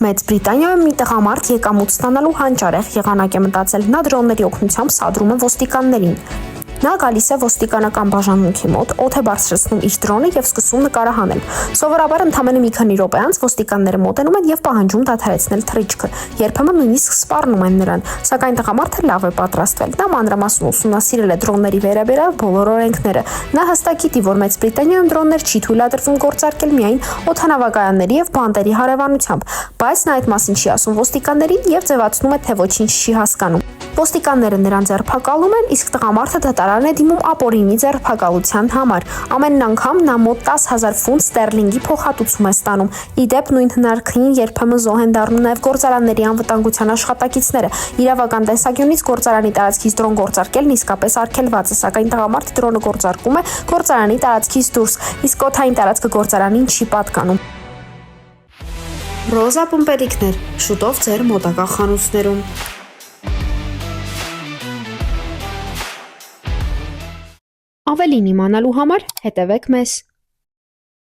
Մեծ Բրիտանիայում մի տղամարդ եկամուտ ստանալու հանճարեղ եղանակ է մտածել, նա դրոնների օգնությամբ սադրում է ոստիկաններին։ Նա գալիս է ոստիկանական բաժանմունքի մոտ, օդ է բարձրացնում իր դրոնը եւ սկսում նկարահանել։ Սովորաբար ընդամենը մի քանի րոպե անց ոստիկանները մոտենում են եւ պահանջում դադարեցնել թռիչքը, երբեմն նույնիսկ սպառնում են նրան, սակայն տղամարդը լավ է պատրաստվել։ Նա մանրամասն ուսումնասիրել է դրոնների վերաբերյալ բոլոր օրենքները։ Նա հստակ գիտի, որ Մեծ Բրիտանիայում դրոններ չի թույլատրվում գործարկել միայն օդանավակայանների եւ բանտերի հարևանությամբ, բայց նա այդ մասին չի ասում ոստիկաններին եւ ձևացնում է, թե ոչինչ չի հասկանում։ Ոստիկանները նրան ձերբակալում են, իսկ տղամարդը դատարան է դիմում ապօրինի ձերբակալության համար։ Ամեն անգամ նա մոտ 10,000 ֆունտ ստերլինգի փոխհատուցում է ստանում։ Ի դեպ, նույն հնարքին երբեմն զոհ են դառնում նաև գործարանների անվտանգության աշխատակիցները։ Իրավական տեսանկյունից գործարանի տարածքից դրոն գործարկելն իսկապես արգելված է, սակայն տղամարդը դրոնը գործարկում է գործարանի տարածքից դուրս, իսկ օդային տարածքը գործարանին չի պատկանում։ Ռոզա պումպերիկներ, շուտով ձեր մոտակա խանութներում։ Ավելին իմանալու համար հետևեք մեզ։